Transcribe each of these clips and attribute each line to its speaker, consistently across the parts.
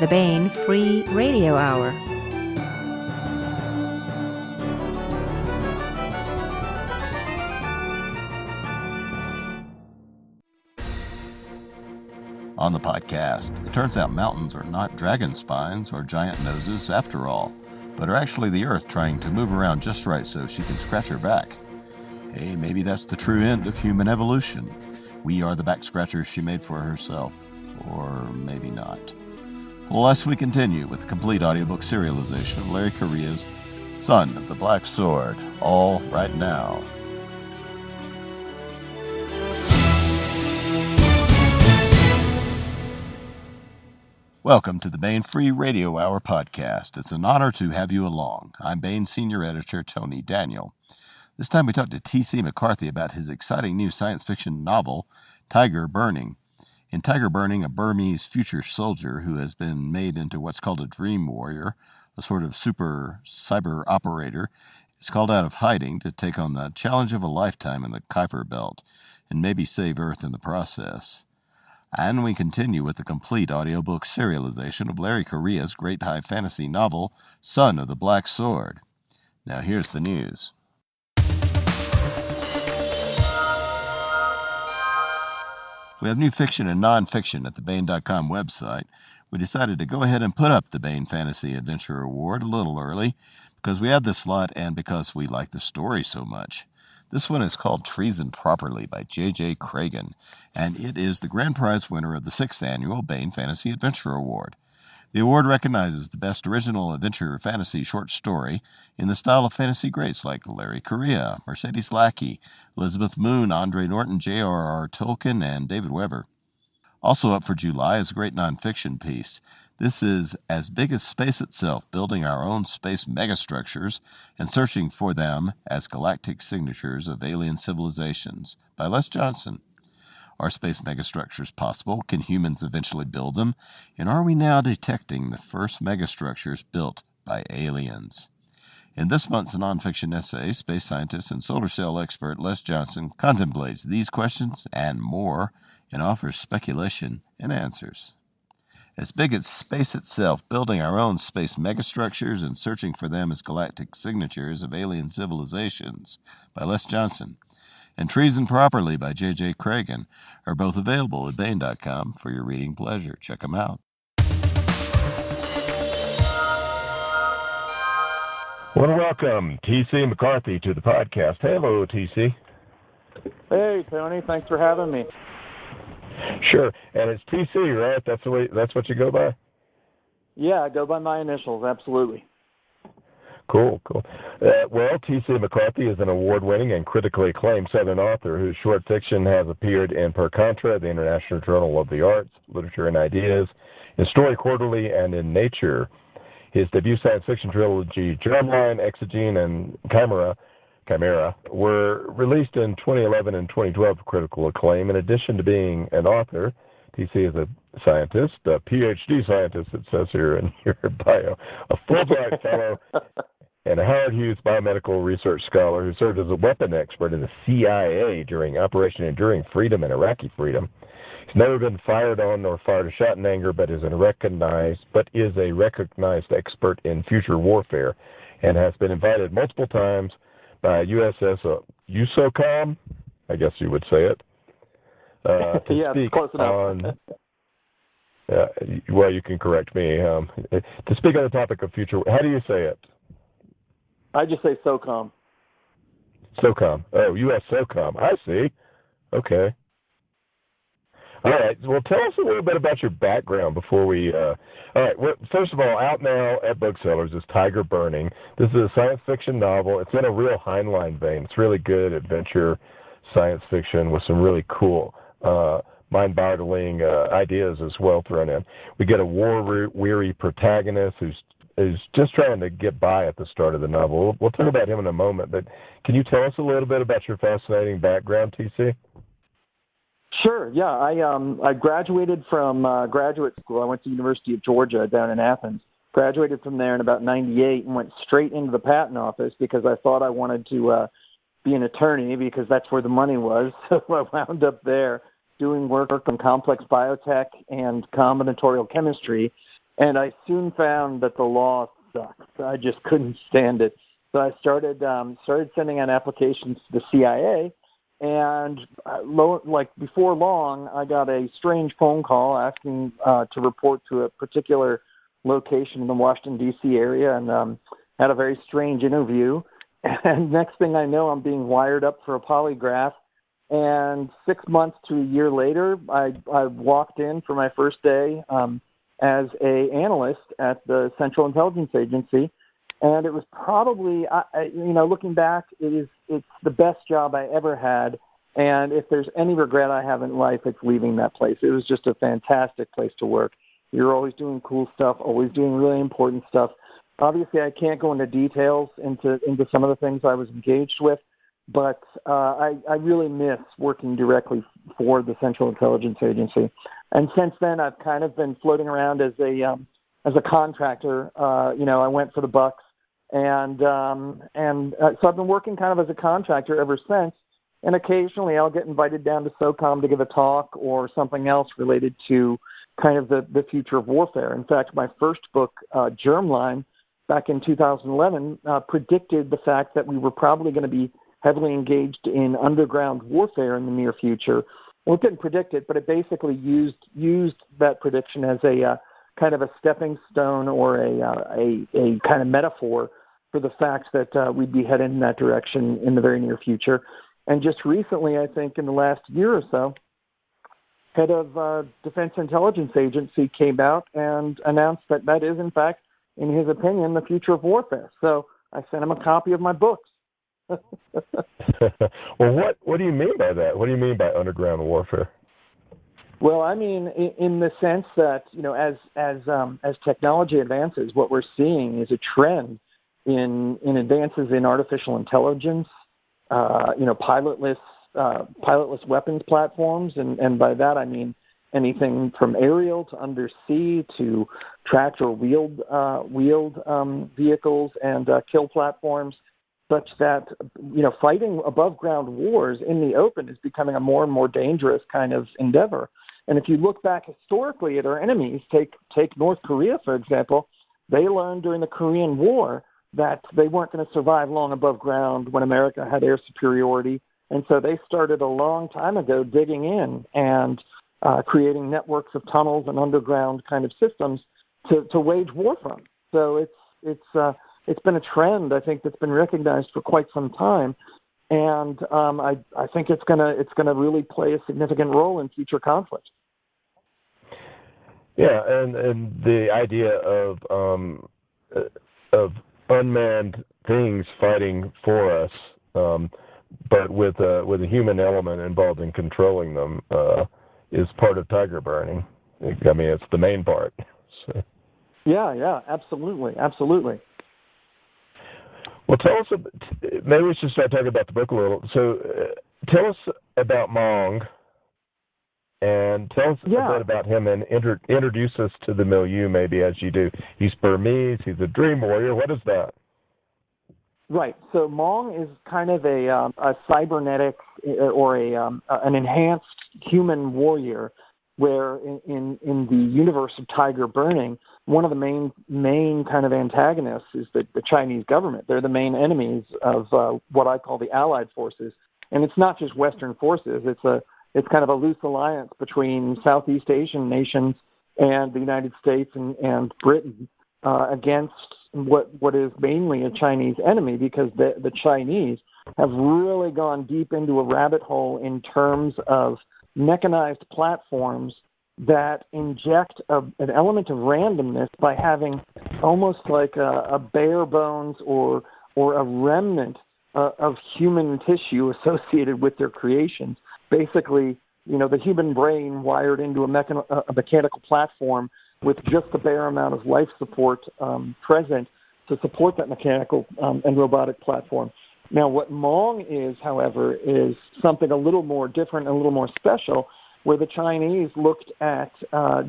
Speaker 1: the Baen Free Radio Hour.
Speaker 2: On the podcast, it turns out mountains are not dragon spines or giant noses after all, but are actually the Earth trying to move around just right so she can scratch her back. Hey, maybe that's the true end of human evolution. We are the back scratchers she made for herself, or maybe not. Well, as we continue with the complete audiobook serialization of Larry Correia's Son of the Black Sword, all right now. Welcome to the Baen Free Radio Hour podcast. It's an honor to have you along. I'm Baen Senior Editor Tony Daniel. This time we talked to T.C. McCarthy about his exciting new science fiction novel, Tyger Burning. In Tyger Burning, a Burmese future soldier who has been made into what's called a dream warrior, a sort of super cyber operator, is called out of hiding to take on the challenge of a lifetime in the Kuiper Belt and maybe save Earth in the process. And we continue with the complete audiobook serialization of Larry Correia's great high fantasy novel, Son of the Black Sword. Now here's the news. We have new fiction and non-fiction at the Baen.com website. We decided to go ahead and put up the Baen Fantasy Adventure Award a little early because we had this slot and because we like the story so much. This one is called Treason Properly by J.J. Cragen, and it is the grand prize winner of the 6th annual Baen Fantasy Adventure Award. The award recognizes the best original adventure fantasy short story in the style of fantasy greats like Larry Correia, Mercedes Lackey, Elizabeth Moon, Andre Norton, J.R.R. Tolkien, and David Weber. Also up for July is a great nonfiction piece. This is As Big as Space Itself, Building Our Own Space Megastructures and Searching for Them as Galactic Signatures of Alien Civilizations by Les Johnson. Are space megastructures possible? Can humans eventually build them? And are we now detecting the first megastructures built by aliens? In this month's nonfiction essay, space scientist and solar cell expert Les Johnson contemplates these questions and more and offers speculation and answers. As Big as Space Itself, Building Our Own Space Megastructures and Searching for Them as Galactic Signatures of Alien Civilizations by Les Johnson and Treason Properly by J.J. Cragen are both available at Baen.com for your reading pleasure. Check them out.
Speaker 3: I want to welcome T.C. McCarthy to the podcast. Hello, T.C.
Speaker 4: Hey, Tony. Thanks for having me.
Speaker 3: Sure. And it's T.C., right? That's what you go by?
Speaker 4: Yeah, I go by my initials, absolutely.
Speaker 3: Cool. Well, T.C. McCarthy is an award-winning and critically acclaimed Southern author whose short fiction has appeared in Per Contra, the International Journal of the Arts, Literature and Ideas, in Story Quarterly, and in Nature. His debut science fiction trilogy, Germline, Exogene, and Chimera, were released in 2011 and 2012 for critical acclaim. In addition to being an author, T.C. is a scientist, a PhD scientist, it says here in your bio, a Fulbright fellow, and a Howard Hughes biomedical research scholar who served as a weapon expert in the CIA during Operation Enduring Freedom and Iraqi Freedom. He's never been fired on nor fired a shot in anger, but is a recognized expert in future warfare, and has been invited multiple times by USS USOCOM, I guess you would say it, to speak
Speaker 4: close enough.
Speaker 3: on. Well, you can correct me. To speak on the topic of future. How do you say it?
Speaker 4: I just say SOCOM.
Speaker 3: SOCOM. Oh, U.S. SOCOM. I see. Okay. All right. Well, tell us a little bit about your background before we. All right. Well, first of all, out now at booksellars is Tyger Burning. This is a science fiction novel. It's in a real Heinlein vein. It's really good adventure science fiction with some really cool, mind-boggling ideas as well thrown in. We get a war-weary protagonist who's just trying to get by at the start of the novel. We'll talk about him in a moment, but can you tell us a little bit about your fascinating background, T.C.?
Speaker 4: Sure, yeah. I graduated from graduate school. I went to the University of Georgia down in Athens. Graduated from there in about 98 and went straight into the patent office because I thought I wanted to be an attorney because that's where the money was. So I wound up there doing work on complex biotech and combinatorial chemistry And I soon found that the law sucked. I just couldn't stand it. So I started sending out applications to the CIA, and before long, I got a strange phone call asking to report to a particular location in the Washington, D.C. area, and had a very strange interview. And next thing I know, I'm being wired up for a polygraph. And 6 months to a year later, I walked in for my first day as a analyst at the Central Intelligence Agency. And it was probably, looking back, it's the best job I ever had. And if there's any regret I have in life, it's leaving that place. It was just a fantastic place to work. You're always doing cool stuff, always doing really important stuff. Obviously, I can't go into details into some of the things I was engaged with, but I really miss working directly for the Central Intelligence Agency. And since then, I've kind of been floating around as a contractor. I went for the bucks. And so I've been working kind of as a contractor ever since. And occasionally I'll get invited down to SOCOM to give a talk or something else related to kind of the future of warfare. In fact, my first book, Germline, back in 2011, predicted the fact that we were probably going to be heavily engaged in underground warfare in the near future. Well, it didn't predict it, but it basically used that prediction as a kind of a stepping stone or a kind of metaphor for the fact that we'd be headed in that direction in the very near future. And just recently, I think in the last year or so, head of Defense Intelligence Agency came out and announced that is, in fact, in his opinion, the future of warfare. So I sent him a copy of my books.
Speaker 3: Well, what do you mean by that? What do you mean by underground warfare?
Speaker 4: Well, I mean, in the sense that, as technology advances, what we're seeing is a trend in advances in artificial intelligence, pilotless weapons platforms, and by that I mean anything from aerial to undersea to tractor wheeled vehicles and kill platforms, such that fighting above ground wars in the open is becoming a more and more dangerous kind of endeavor. And if you look back historically at our enemies, take North Korea for example, they learned during the Korean War that they weren't going to survive long above ground when America had air superiority. And so they started a long time ago digging in and creating networks of tunnels and underground kind of systems to wage war from. So it's been a trend, I think, that's been recognized for quite some time. And I think it's gonna really play a significant role in future conflict.
Speaker 3: Yeah, and the idea of unmanned things fighting for us, but with a human element involved in controlling them, is part of Tyger Burning. I mean, it's the main part. So. Yeah, absolutely. Well, tell us. Maybe we should start talking about the book a little. So, tell us about Mong, and tell us a bit about him, and introduce us to the milieu, maybe as you do. He's Burmese. He's a dream warrior. What is that? Right. So Mong is kind of a cybernetic or an enhanced human warrior, where in the universe of Tyger Burning, one of the main kind of antagonists is the Chinese government. They're the main enemies of what I call the Allied forces, and it's not just Western forces. It's kind of a loose alliance between Southeast Asian nations and the United States and Britain against what is mainly a Chinese enemy, because the Chinese have really gone deep into a rabbit hole in terms of mechanized platforms that inject an element of randomness by having almost like a bare bones or a remnant of human tissue associated with their creations. Basically, the human brain wired into a mechanical platform with just the bare amount of life support present to support that mechanical and robotic platform. Now, what Mong is, however, is something a little more different, a little more special, where the Chinese looked at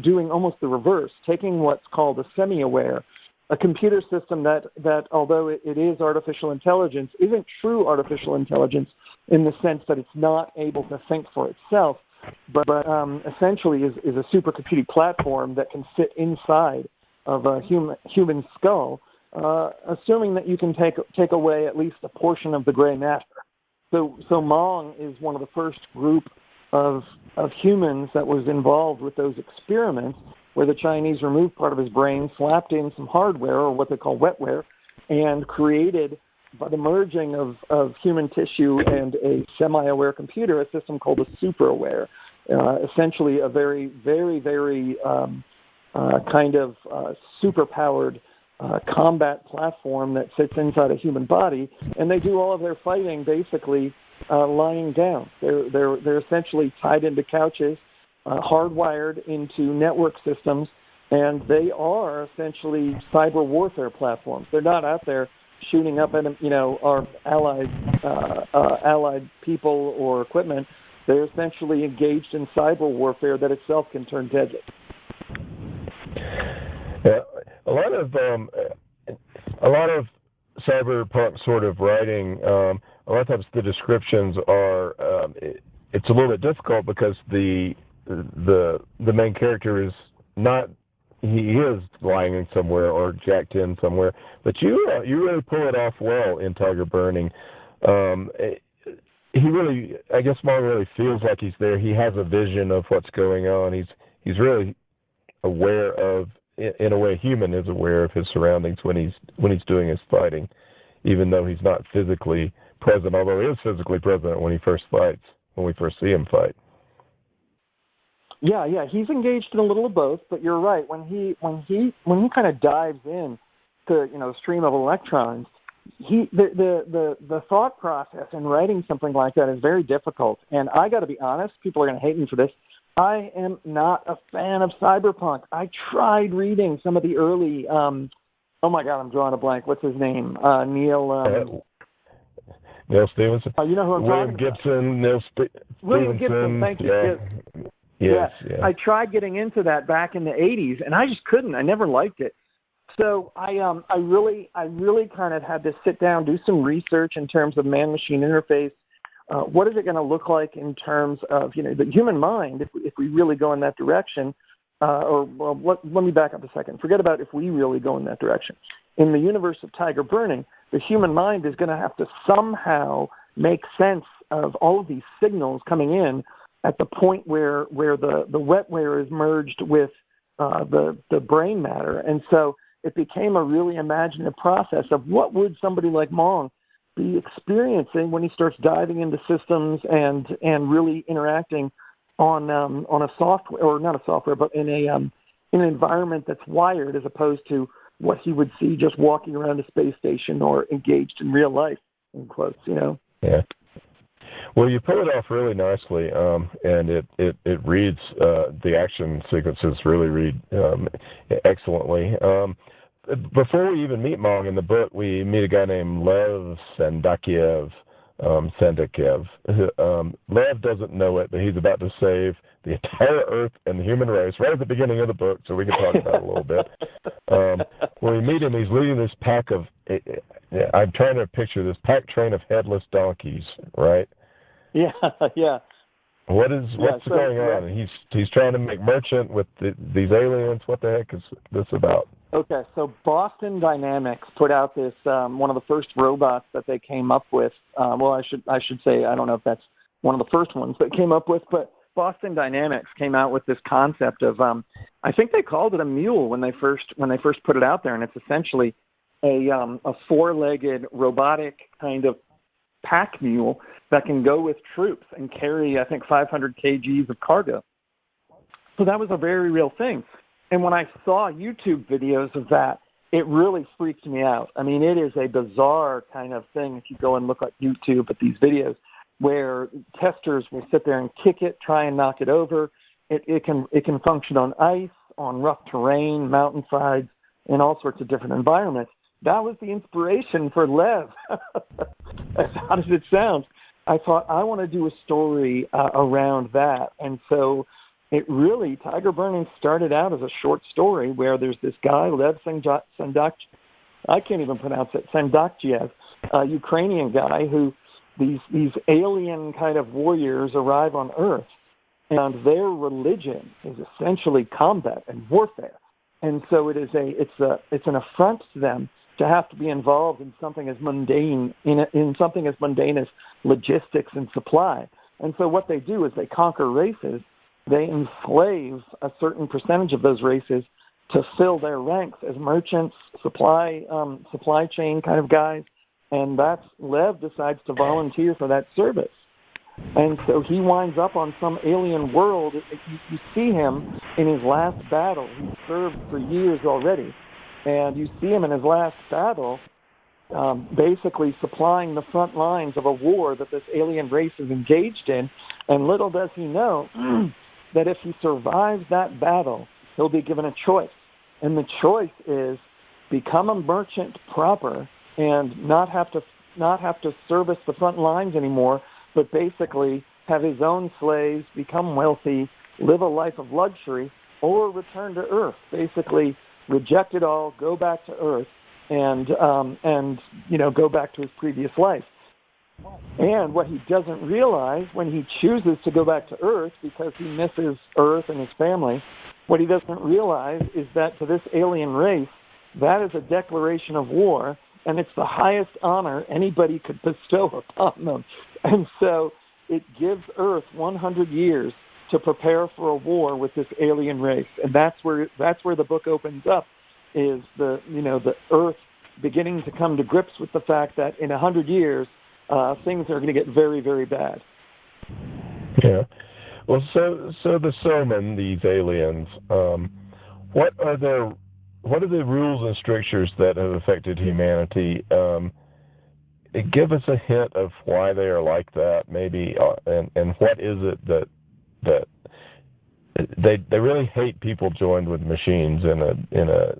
Speaker 3: doing almost the reverse, taking what's called a semi-aware, a computer system that although it is artificial intelligence, isn't true artificial intelligence in the sense that it's not able to think for itself, but essentially is a supercomputing platform that can fit inside
Speaker 4: of a human skull, assuming that you can take away at least a portion of the gray matter. So Hmong is one of the first group of humans that was involved with those experiments where the Chinese removed part of his brain, slapped in some hardware, or what they call wetware, and created, by the merging of human tissue and a semi-aware computer, a system called a super-aware, essentially a very, very, very kind of super-powered combat platform that sits inside a human body, and they do all of their fighting basically lying down. They're essentially tied into couches, hardwired into network systems, and they are essentially cyber warfare platforms. They're not out there shooting up at our allied people or equipment. They're essentially engaged in cyber warfare that itself can turn deadly.
Speaker 3: Yeah, a lot of cyberpunk sort of writing. A lot of times the descriptions are it's a little bit difficult because the main character is not. He is lying in somewhere or jacked in somewhere, but you really pull it off well in Tyger Burning. He really, I guess, Hmong really feels like he's there. He has a vision of what's going on. He's really aware of, in a way, human is aware of his surroundings when he's doing his fighting, even though he's not physically present. Although he is physically present when he first fights, when we first see him fight.
Speaker 4: Yeah, he's engaged in a little of both, but you're right. When he kind of dives in to the stream of electrons, the thought process in writing something like that is very difficult. And I got to be honest, people are going to hate me for this. I am not a fan of cyberpunk. I tried reading some of the early. Oh my God, I'm drawing a blank. What's his name? Neil
Speaker 3: Stephenson.
Speaker 4: You know who I'm
Speaker 3: William
Speaker 4: talking
Speaker 3: Gibson.
Speaker 4: about? William Gibson. Thank you.
Speaker 3: Yeah. Yes.
Speaker 4: I tried getting into that back in the 80s, and I just couldn't. I never liked it. So I really kind of had to sit down, do some research in terms of man-machine interface. What is it going to look like in terms of the human mind if we really go in that direction? Let me back up a second. Forget about if we really go in that direction. In the universe of Tyger Burning, the human mind is going to have to somehow make sense of all of these signals coming in at the point where the wetware is merged with the brain matter. And so it became a really imaginative process of what would somebody like Hmong be experiencing when he starts diving into systems and really interacting on a software, or not a software, but in an environment that's wired, as opposed to what he would see just walking around a space station or engaged in real life, in quotes,
Speaker 3: Yeah. Well, you pull it off really nicely, and it reads, the action sequences really read excellently. Before we even meet Hmong in the book, we meet a guy named Lev Sandakiev. Lev doesn't know it, but he's about to save the entire Earth and the human race right at the beginning of the book, so we can talk about it a little bit. When we meet him, he's leading this pack of, I'm trying to picture this pack train of headless donkeys, right?
Speaker 4: Yeah.
Speaker 3: What's going on? And he's trying to make merchant with these aliens. What the heck is this about?
Speaker 4: Okay, so Boston Dynamics put out this one of the first robots that they came up with. I should say, I don't know if that's one of the first ones that came up with, but Boston Dynamics came out with this concept of I think they called it a mule when they first put it out there, and it's essentially a four-legged robotic kind of pack mule that can go with troops and carry, I think, 500 kgs of cargo. So that was a very real thing. And when I saw YouTube videos of that, it really freaked me out. I mean, it is a bizarre kind of thing if you go and look at YouTube at these videos where testers will sit there and kick it, try and knock it over. It can function on ice, on rough terrain, mountainsides, in all sorts of different environments. That was the inspiration for Lev. How does it sound? I thought, I want to do a story around that. And so it really, Tyger Burning started out as a short story where there's this guy, Lev Sandakiev, I can't even pronounce it, Sandakiev, a Ukrainian guy who these alien kind of warriors arrive on Earth, and their religion is essentially combat and warfare. And so it's an affront to them to have to be involved in something as mundane in something as mundane as logistics and supply. And so what they do is they conquer races. They enslave a certain percentage of those races to fill their ranks as merchants, supply chain kind of guys. And Lev decides to volunteer for that service. And so he winds up on some alien world. You see him in his last battle. He's served for years already. And you see him in his last battle basically supplying the front lines of a war that this alien race is engaged in. And little does he know that if he survives that battle, he'll be given a choice. And the choice is become a merchant proper and not have to service the front lines anymore, but basically have his own slaves, become wealthy, live a life of luxury, or return to Earth. Basically, reject it all, go back to Earth, and go back to his previous life. And what he doesn't realize when he chooses to go back to Earth because he misses Earth and his family, what he doesn't realize is that to this alien race, that is a declaration of war, and it's the highest honor anybody could bestow upon them. And so it gives Earth 100 years to prepare for a war with this alien race. And that's where the book opens up, is the Earth beginning to come to grips with the fact that in 100 years, things are going to get very, very bad.
Speaker 3: Yeah. Well, so the Soman, these aliens, what are the rules and strictures that have affected humanity? Give us a hint of why they are like that, maybe, and what is it that they really hate people joined with machines in a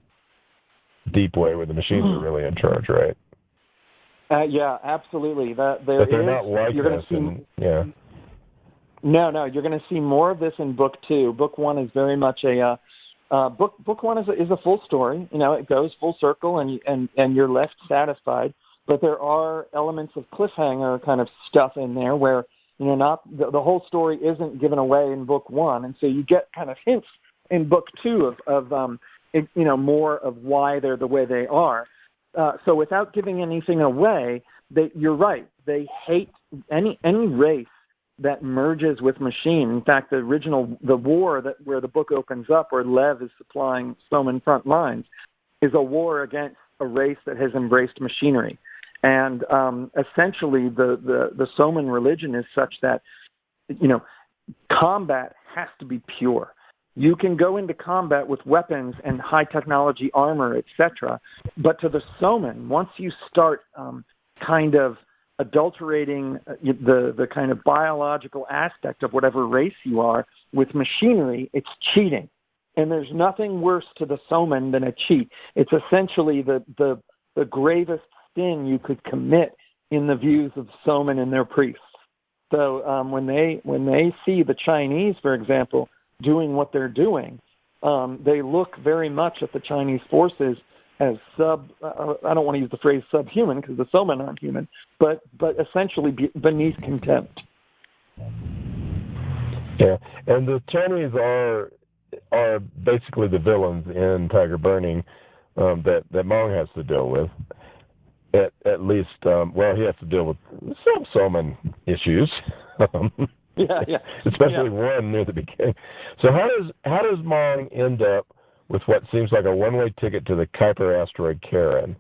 Speaker 3: deep way, where the machines are really in charge, right?
Speaker 4: Yeah, absolutely.
Speaker 3: But they're not like this. Yeah.
Speaker 4: No, you're going to see more of this in book 2. Book 1 is very much book 1 is a full story. It goes full circle, and you're left satisfied. But there are elements of cliffhanger kind of stuff in there where not the whole story isn't given away in book 1, and so you get kind of hints in book 2 of more of why they're the way they are. So without giving anything away, you're right. They hate any race that merges with machine. In fact, the war where the book opens up, where Lev is supplying Soman front lines, is a war against a race that has embraced machinery. And essentially, the Soman religion is such that, combat has to be pure. You can go into combat with weapons and high technology armor, etc. But to the Soman, once you start kind of adulterating the kind of biological aspect of whatever race you are with machinery, it's cheating. And there's nothing worse to the Soman than a cheat. It's essentially the gravest sin you could commit in the views of Soman and their priests. So when they see the Chinese, for example, doing what they're doing, they look very much at the Chinese forces as I don't want to use the phrase subhuman because the Soman aren't human, but essentially beneath contempt.
Speaker 3: Yeah, and the Chinese are basically the villains in Tyger Burning that Mong has to deal with. At least, he has to deal with some Soman issues.
Speaker 4: Yeah.
Speaker 3: Especially one near the beginning. So how does Mong end up with what seems like a one-way ticket to the Kuiper asteroid Karen?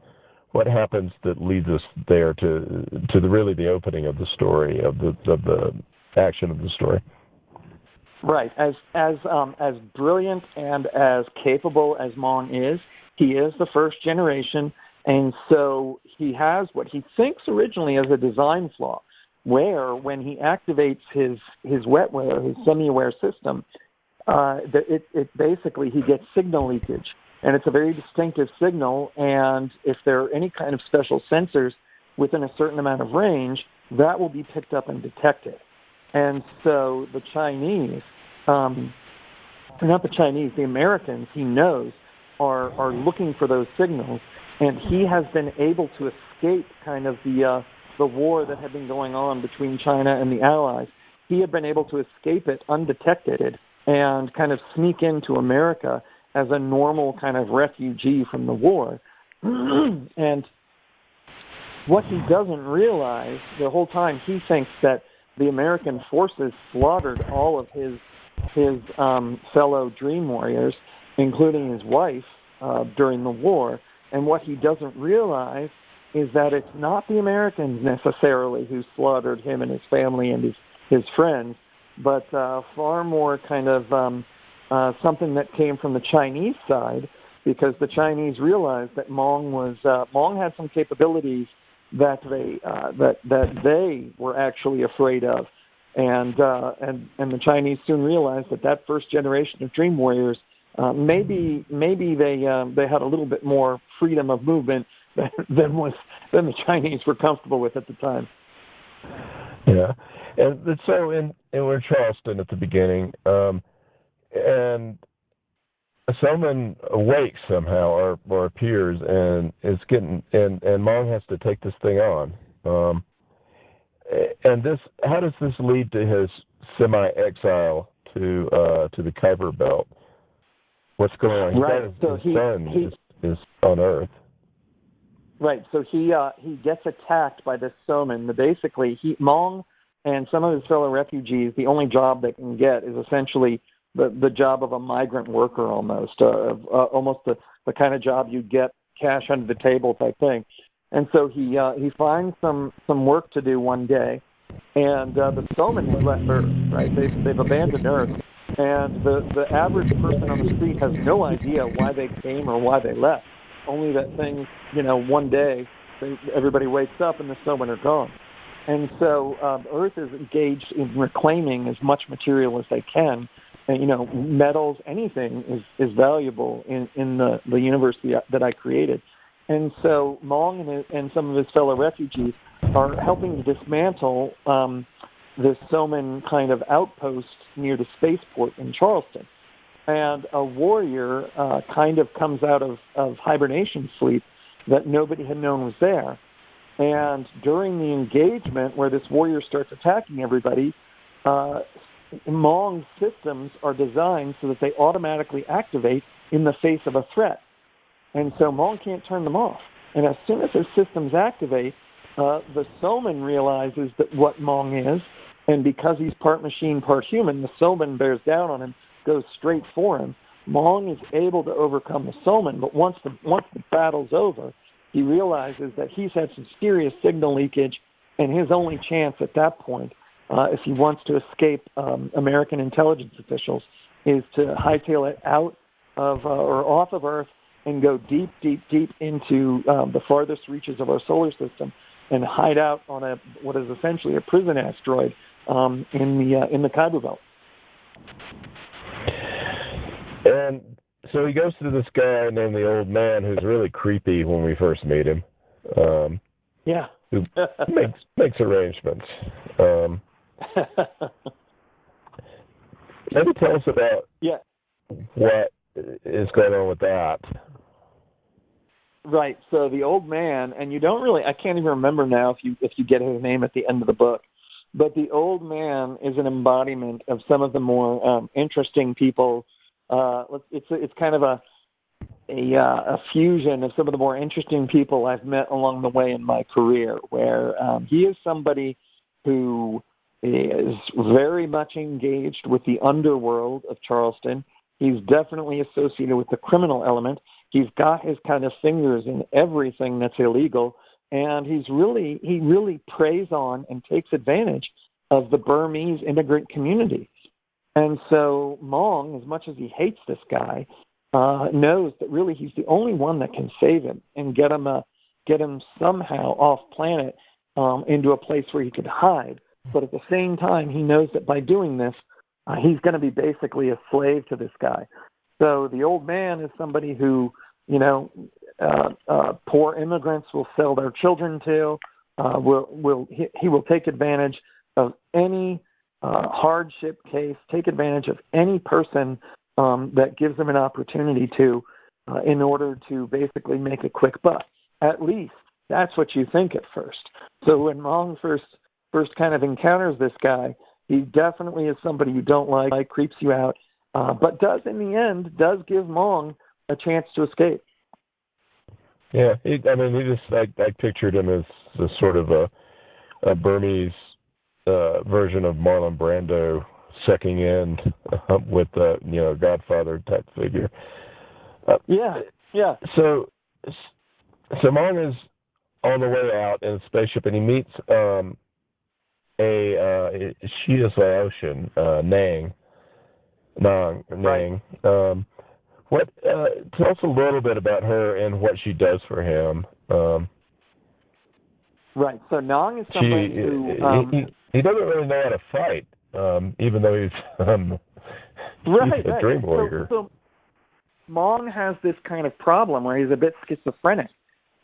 Speaker 3: What happens that leads us there to the opening of the story, of the action of the story?
Speaker 4: Right. As brilliant and as capable as Mong is, he is the first generation, and so he has what he thinks originally as a design flaw, where when he activates his wetware, his semi-aware system, it basically he gets signal leakage, and it's a very distinctive signal. And if there are any kind of special sensors within a certain amount of range, that will be picked up and detected. And so the Chinese, not the Chinese, the Americans, he knows are looking for those signals, and he has been able to escape kind of the war that had been going on between China and the Allies. He had been able to escape it undetected and kind of sneak into America as a normal kind of refugee from the war. And what he doesn't realize the whole time, he thinks that the American forces slaughtered all of his fellow dream warriors, including his wife, during the war. And what he doesn't realize is that it's not the Americans necessarily who slaughtered him and his family and his friends, but far more kind of something that came from the Chinese side, because the Chinese realized that Mong had some capabilities that they were actually afraid of, and the Chinese soon realized that first generation of dream warriors maybe they had a little bit more freedom of movement than the Chinese were comfortable with at the time.
Speaker 3: Yeah, and so we're in Charleston at the beginning, and someone awakes somehow or appears and is getting and Mong has to take this thing on. And how does this lead to his semi-exile to the Kuiper Belt? What's going on?
Speaker 4: Right. So
Speaker 3: his son is on Earth.
Speaker 4: Right. So he gets attacked by this Soman. Basically, Mong and some of his fellow refugees, the only job they can get is essentially the job of a migrant worker, almost the kind of job you get cash under the table type thing. And so he finds some work to do one day, and the Soman has left Earth. Right. They've abandoned Earth. And the average person on the street has no idea why they came or why they left. Only that things, one day everybody wakes up and the Soman are gone. And so Earth is engaged in reclaiming as much material as they can. And, metals, anything is valuable in the universe that I created. And so Mong and some of his fellow refugees are helping to dismantle this Soman kind of outpost near the spaceport in Charleston. And a warrior kind of comes out of hibernation sleep that nobody had known was there. And during the engagement where this warrior starts attacking everybody, Mong's systems are designed so that they automatically activate in the face of a threat. And so Mong can't turn them off. And as soon as his systems activate, the Soman realizes that what Mong is, and because he's part machine, part human, the Soman bears down on him, goes straight for him. Mong is able to overcome the Soman, but once the battle's over, he realizes that he's had some serious signal leakage, and his only chance at that point, if he wants to escape American intelligence officials, is to hightail it out of or off of Earth and go deep, deep, deep into the farthest reaches of our solar system and hide out on what is essentially a prison asteroid in the Kuiper Belt.
Speaker 3: And so he goes to this guy named the Old Man, who's really creepy when we first meet him.
Speaker 4: Yeah.
Speaker 3: Who makes arrangements. Maybe tell us about what is going on with that.
Speaker 4: Right. So the Old Man, and I can't even remember now if you get his name at the end of the book, but the Old Man is an embodiment of some of the more interesting people. It's kind of a fusion of some of the more interesting people I've met along the way in my career, where he is somebody who is very much engaged with the underworld of Charleston. He's definitely associated with the criminal element. He's got his kind of fingers in everything that's illegal, and he really preys on and takes advantage of the Burmese immigrant community. And so Mong, as much as he hates this guy, knows that really he's the only one that can save him and get him somehow off planet into a place where he could hide. But at the same time, he knows that by doing this, he's going to be basically a slave to this guy. So the Old Man is somebody who, poor immigrants will sell their children to. He will take advantage of any hardship case, take advantage of any person that gives him an opportunity to, in order to basically make a quick buck. At least that's what you think at first. So when Mong first kind of encounters this guy, he definitely is somebody you don't like, creeps you out, but does in the end give Mong a chance to escape.
Speaker 3: Yeah, I pictured him as the sort of a Burmese version of Marlon Brando second in with Godfather type figure.
Speaker 4: Yeah.
Speaker 3: So Mong is on the way out in a spaceship, and he meets she is Laotian, Nang.
Speaker 4: Right.
Speaker 3: What? Tell us a little bit about her and what she does for him.
Speaker 4: Right. So Nang is somebody who
Speaker 3: he doesn't really know how to fight, even though he's he's a dream warrior.
Speaker 4: So Mong has this kind of problem where he's a bit schizophrenic,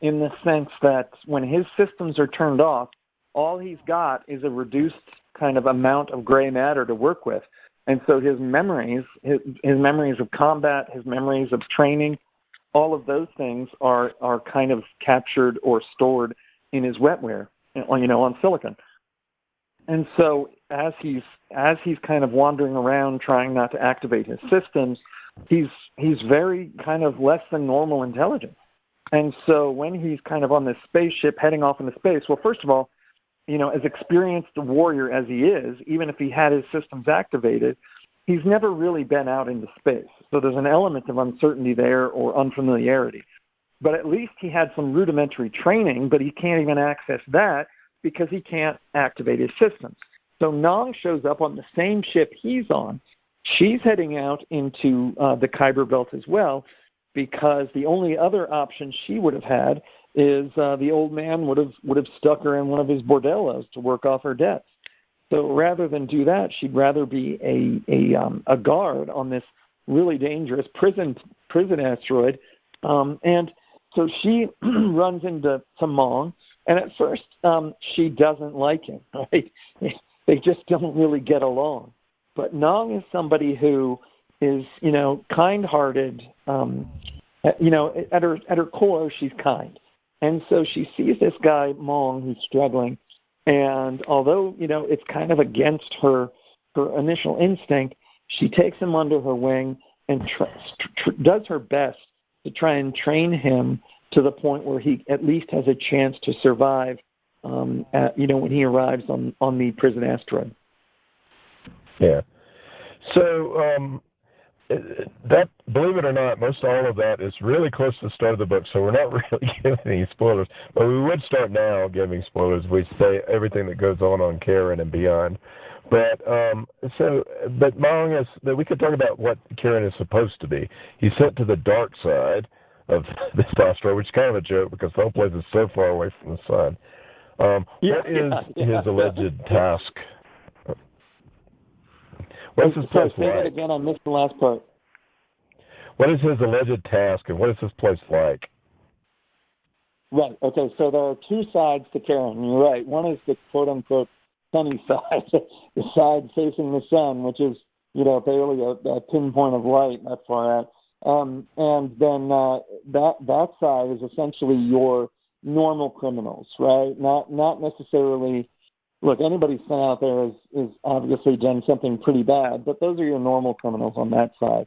Speaker 4: in the sense that when his systems are turned off, all he's got is a reduced kind of amount of gray matter to work with. And so his memories of combat, his memories of training, all of those things are kind of captured or stored in his wetware, on silicon. And so as he's kind of wandering around trying not to activate his systems, he's very kind of less than normal intelligence. And so when he's kind of on this spaceship heading off into space, well, first of all, as experienced a warrior as he is, even if he had his systems activated, he's never really been out into space. So there's an element of uncertainty there or unfamiliarity. But at least he had some rudimentary training, but he can't even access that because he can't activate his systems. So Nang shows up on the same ship he's on. She's heading out into the Kuiper Belt as well, because the only other option she would have had is the old man would have stuck her in one of his bordellos to work off her debts. So rather than do that, she'd rather be a guard on this really dangerous prison asteroid. And so she runs into Mong, and at first she doesn't like him. Right? They just don't really get along. But Nang is somebody who is, kind-hearted. At her core, she's kind. And so she sees this guy, Mong, who's struggling. And although, it's kind of against her initial instinct, she takes him under her wing and does her best to try and train him to the point where he at least has a chance to survive, when he arrives on the prison asteroid.
Speaker 3: Yeah. So, that, believe it or not, most all of that is really close to the start of the book, so we're not really giving any spoilers. But we would start now giving spoilers. We say everything that goes on Karen and beyond. But Mong is that we could talk about what Karen is supposed to be. He's sent to the dark side of this asteroid, which is kind of a joke because the whole place is so far away from the sun. What is his alleged task? What's his place
Speaker 4: like? Say that again. I missed the last part.
Speaker 3: What is his alleged task, and what is this place like?
Speaker 4: Right. Okay. So there are two sides to Karen. You're right. One is the quote-unquote sunny side, the side facing the sun, which is barely a pinpoint of light that far out. And then that side is essentially your normal criminals, right? Not necessarily. Look, anybody sent out there is obviously done something pretty bad, but those are your normal criminals on that side.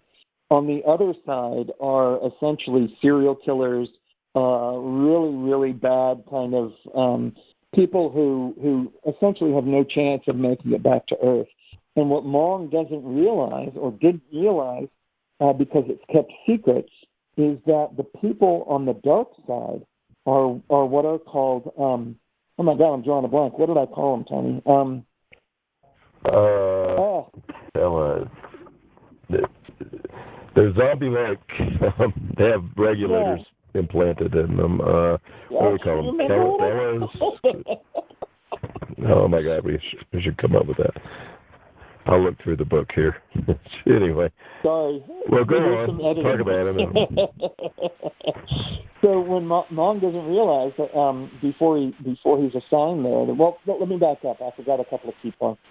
Speaker 4: On the other side are essentially serial killers, really, really bad kind of people who essentially have no chance of making it back to Earth. And what Mong doesn't realize, or didn't realize because it's kept secret, is that the people on the dark side are what are called... oh my God, I'm drawing a blank. What did I call them, Tony?
Speaker 3: They're zombie-like. They have regulators implanted in them. What do we call them? Fellas? Oh my God, we should come up with that. I'll look through the book here. Anyway.
Speaker 4: Sorry.
Speaker 3: Well, go on. Talk about it.
Speaker 4: So when Mong doesn't realize that before he's assigned there, let me back up. I forgot a couple of key points.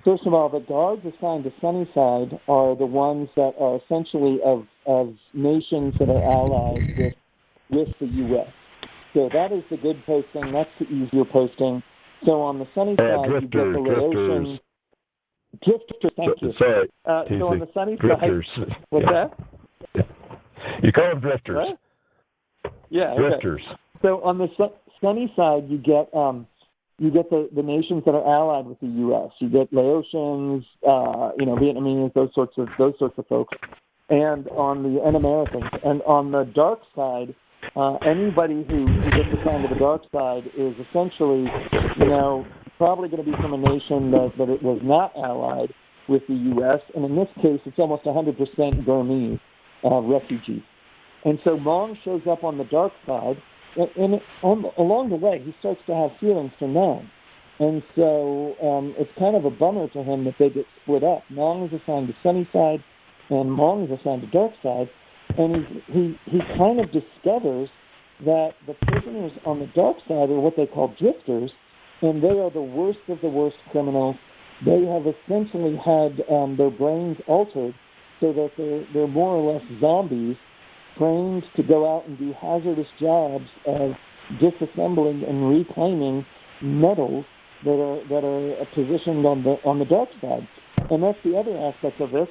Speaker 4: First of all, the guards assigned to Sunnyside are the ones that are essentially of nations that are allied with the U.S. So that is the good posting. That's the easier posting. So on the Sunnyside, you get the Laotians. Drifters, thank you.
Speaker 3: Sorry,
Speaker 4: so on the sunny
Speaker 3: drifters.
Speaker 4: side, what's that?
Speaker 3: You call them drifters.
Speaker 4: What? Yeah,
Speaker 3: drifters.
Speaker 4: Okay. So on the sunny side, you get the nations that are allied with the U.S. You get Laotians, Vietnamese, those sorts of folks, and Americans. And on the dark side, anybody who gets assigned to the dark side is essentially, probably going to be from a nation that it was not allied with the U.S. And in this case, it's almost 100% Burmese refugees. And so Mong shows up on the dark side, and along the way, he starts to have feelings for Nong. And so it's kind of a bummer to him that they get split up. Nong is assigned to sunny side, and Mong is assigned to dark side. And he kind of discovers that the prisoners on the dark side are what they call drifters, and they are the worst of the worst criminals. They have essentially had their brains altered so that they're more or less zombies, trained to go out and do hazardous jobs of disassembling and reclaiming metals that are positioned on the dark side. And that's the other aspect of this.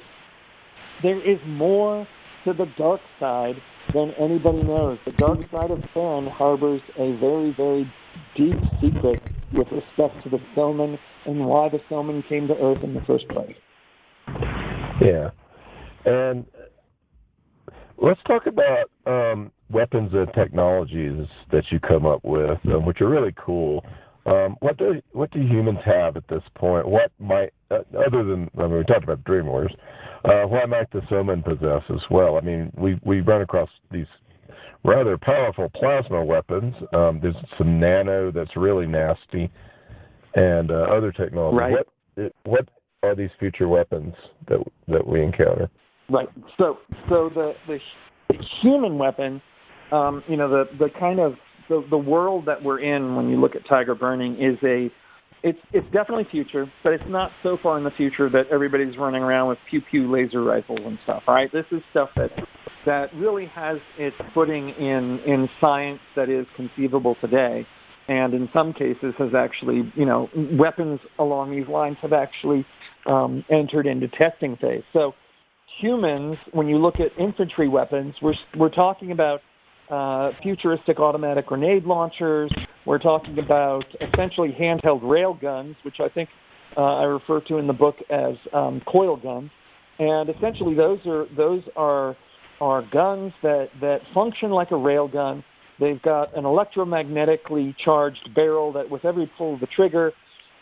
Speaker 4: There is more to the dark side than anybody knows. The dark side of Farron harbors a very, very deep secret with respect to the Soman and why the Soman came to Earth in the first place.
Speaker 3: Yeah. And let's talk about weapons and technologies that you come up with, which are really cool. What do humans have at this point? What might, other than, we talked about Dream Warriors, what might the Soman possess as well? I mean, we run across these rather powerful plasma weapons. There's some nano that's really nasty, and other technology.
Speaker 4: Right.
Speaker 3: What are these future weapons that we encounter? Right.
Speaker 4: So the human weapon, the kind of the world that we're in when you look at Tyger Burning is it's definitely future, but it's not so far in the future that everybody's running around with pew laser rifles and stuff. Right. This is stuff that really has its footing in science that is conceivable today, and in some cases has actually, weapons along these lines have actually entered into testing phase. So humans, when you look at infantry weapons, we're talking about futuristic automatic grenade launchers. We're talking about essentially handheld rail guns, which I think I refer to in the book as coil guns. And essentially, those are guns that function like a rail gun. They've got an electromagnetically charged barrel that, with every pull of the trigger,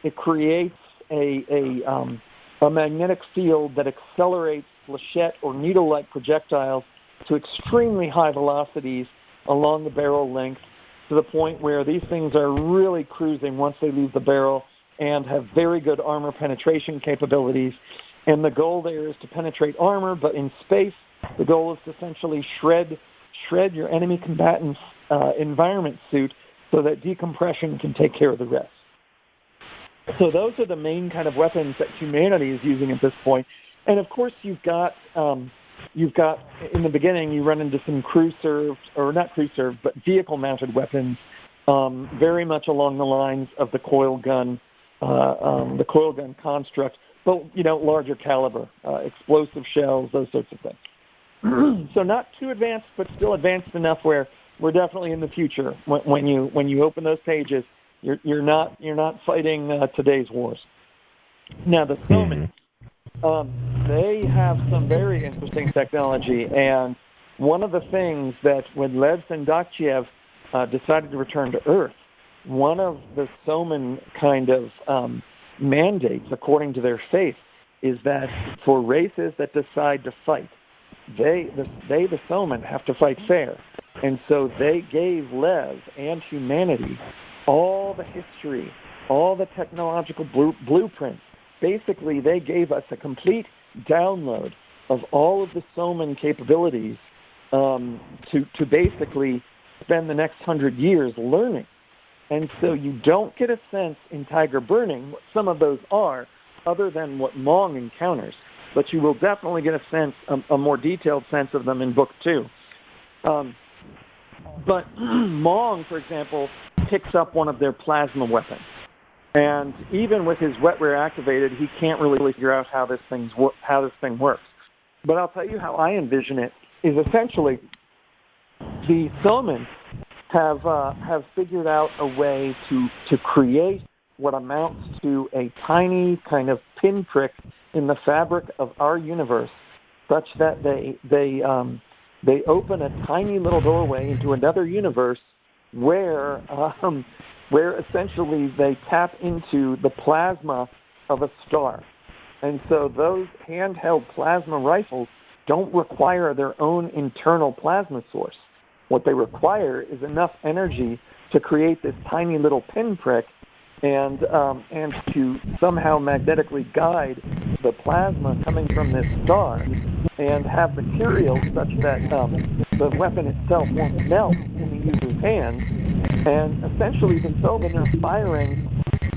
Speaker 4: it creates a magnetic field that accelerates flechette or needle-like projectiles to extremely high velocities along the barrel length, to the point where these things are really cruising once they leave the barrel and have very good armor penetration capabilities. And the goal there is to penetrate armor, but in space, the goal is to essentially shred your enemy combatant's environment suit so that decompression can take care of the rest. So those are the main kind of weapons that humanity is using at this point. And of course, you've got in the beginning, you run into some but vehicle-mounted weapons, very much along the lines of the coil gun construct, but larger caliber, explosive shells, those sorts of things. So not too advanced, but still advanced enough where we're definitely in the future. When you open those pages, you're not fighting today's wars. Now the Soman. They have some very interesting technology, and one of the things that when Lev Sendakchev decided to return to Earth, one of the Soman kind of mandates, according to their faith, is that for races that decide to fight, the Soman, have to fight fair. And so they gave Lev and humanity all the history, all the technological blueprints. Basically, they gave us a complete download of all of the Soman capabilities to basically spend the next 100 years learning. And so you don't get a sense in Tyger Burning what some of those are, other than what Mong encounters. But you will definitely get a sense, a more detailed sense of them in Book 2. But Mong, for example, picks up one of their plasma weapons. And even with his wetware activated, he can't really figure out how this thing works. But I'll tell you how I envision it is essentially the Soman have figured out a way to create what amounts to a tiny kind of pinprick in the fabric of our universe, such that they open a tiny little doorway into another universe where essentially they tap into the plasma of a star. And so those handheld plasma rifles don't require their own internal plasma source. What they require is enough energy to create this tiny little pinprick and to somehow magnetically guide the plasma coming from this star and have materials such that the weapon itself won't melt in the user's hands. And essentially, the Soman are firing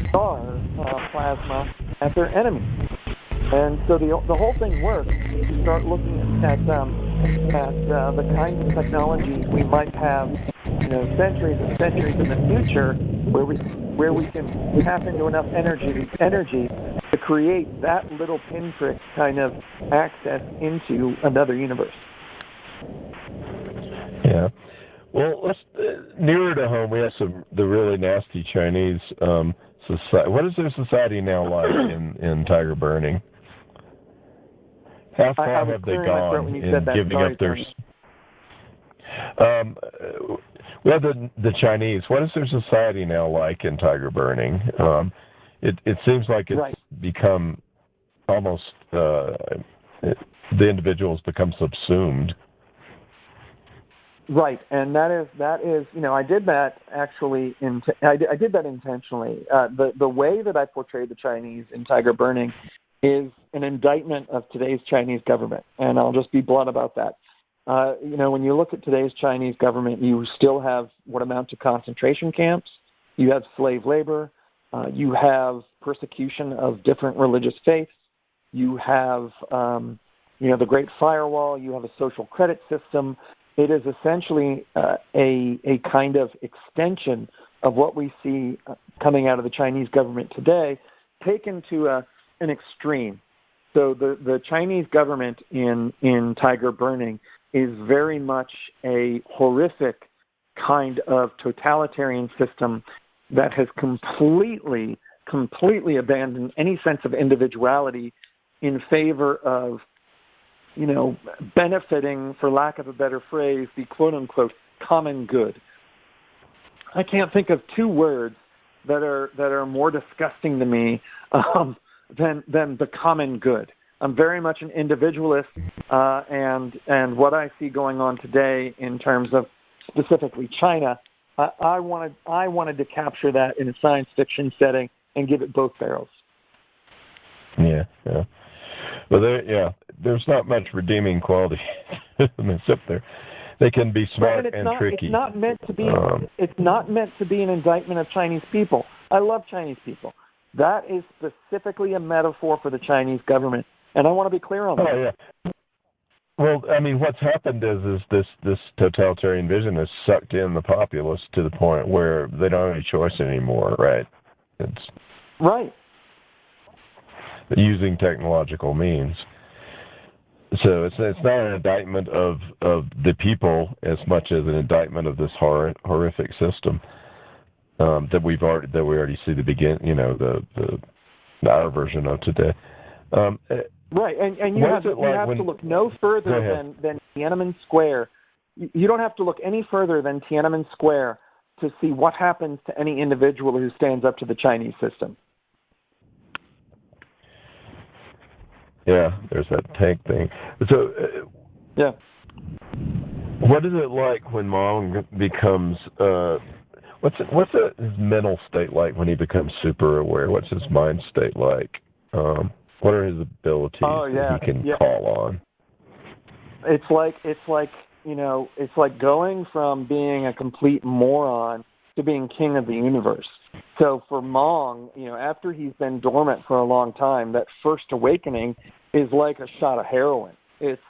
Speaker 4: star plasma at their enemy. And so the whole thing works. You start looking at the kinds of technologies we might have, centuries and centuries in the future, where we can tap into enough energy to create that little pinprick kind of access into another universe.
Speaker 3: Yeah. Well, let's nearer to home. We have the really nasty Chinese society. What is their society now like in Tyger Burning? How far have they gone in giving up their? Well, the Chinese. What is their society now like in Tyger Burning? It seems like it's become almost the individuals become subsumed.
Speaker 4: Right, and that is I did that actually. I did that intentionally. The way that I portrayed the Chinese in Tyger Burning is an indictment of today's Chinese government, and I'll just be blunt about that. When you look at today's Chinese government, you still have what amount to concentration camps. You have slave labor. You have persecution of different religious faiths. You have, the Great Firewall. You have a social credit system. It is essentially a kind of extension of what we see coming out of the Chinese government today, taken to an extreme. So the Chinese government in Tyger Burning is very much a horrific kind of totalitarian system that has completely abandoned any sense of individuality in favor of, benefiting, for lack of a better phrase, the quote-unquote common good. I can't think of two words that are more disgusting to me than the common good. I'm very much an individualist, and what I see going on today in terms of specifically China, I wanted to capture that in a science fiction setting and give it both barrels.
Speaker 3: Yeah. Well, there's not much redeeming quality except there. They can be smart and tricky. It's not meant to be.
Speaker 4: It's not meant to be an indictment of Chinese people. I love Chinese people. That is specifically a metaphor for the Chinese government, and I want to be clear on that.
Speaker 3: Oh yeah. Well, I mean, what's happened is this totalitarian vision has sucked in the populace to the point where they don't have any choice anymore, right? It's
Speaker 4: right.
Speaker 3: Using technological means. So it's not an indictment of the people as much as an indictment of this horrific system that we already see our version of today.
Speaker 4: Right, and you have to look no further than Tiananmen Square. You don't have to look any further than Tiananmen Square to see what happens to any individual who stands up to the Chinese system.
Speaker 3: Yeah, there's that tank thing. So,
Speaker 4: yeah.
Speaker 3: What is it like when Mong becomes? What's his mental state like when he becomes super aware? What's his mind state like? What are his abilities that he can call on?
Speaker 4: It's like going from being a complete moron to being king of the universe. So for Mong, after he's been dormant for a long time, that first awakening is like a shot of heroin. It's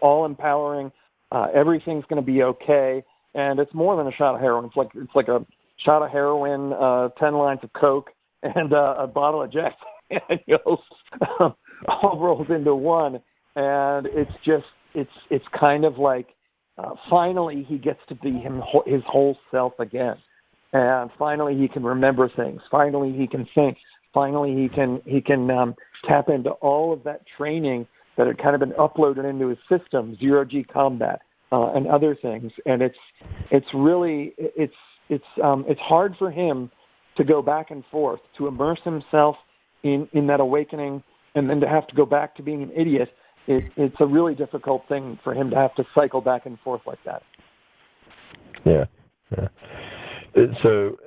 Speaker 4: all empowering. Everything's going to be okay, and it's more than a shot of heroin. It's like shot of heroin, 10 lines of coke, and a bottle of Jack Daniels all rolled into one. And it's kind of like finally he gets to be his whole self again. And finally he can remember things. Finally he can think. Finally he can tap into all of that training that had kind of been uploaded into his system, zero-G combat, and other things. And it's hard for him to go back and forth, to immerse himself in that awakening, and then to have to go back to being an idiot. It's a really difficult thing for him to have to cycle back and forth like that.
Speaker 3: Yeah. So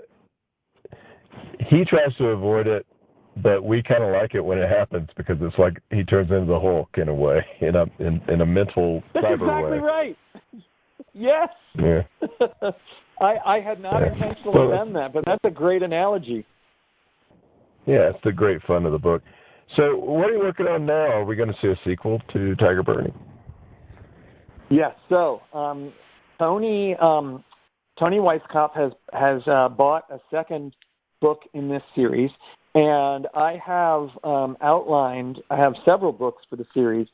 Speaker 3: he tries to avoid it, but we kind of like it when it happens because it's like he turns into the Hulk in a way, in a mental
Speaker 4: That's
Speaker 3: cyber
Speaker 4: exactly
Speaker 3: way.
Speaker 4: Right. Yes.
Speaker 3: Yeah.
Speaker 4: I had not intentionally done that, but that's a great analogy.
Speaker 3: Yeah, it's the great fun of the book. So what are you working on now? Are we going to see a sequel to Tyger Burning?
Speaker 4: Yes. So Tony Weisskopf has bought a second book in this series, and I have outlined. I have several books for the series.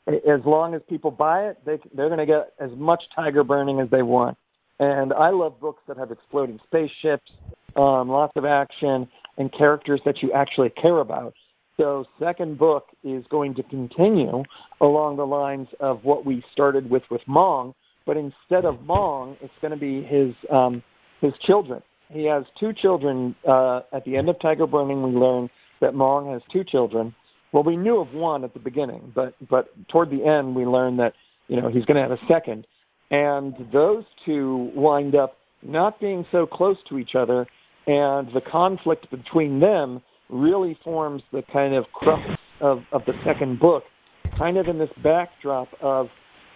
Speaker 4: As long as people buy it, they're going to get as much Tyger Burning as they want. And I love books that have exploding spaceships, lots of action, and characters that you actually care about. So second book is going to continue along the lines of what we started with Mong, but instead of Mong, it's going to be his children. He has two children. At the end of Tyger Burning, we learn that Mong has two children. Well, we knew of one at the beginning, but toward the end, we learned that he's going to have a second. And those two wind up not being so close to each other, and the conflict between them really forms the kind of crux of the second book, kind of in this backdrop of,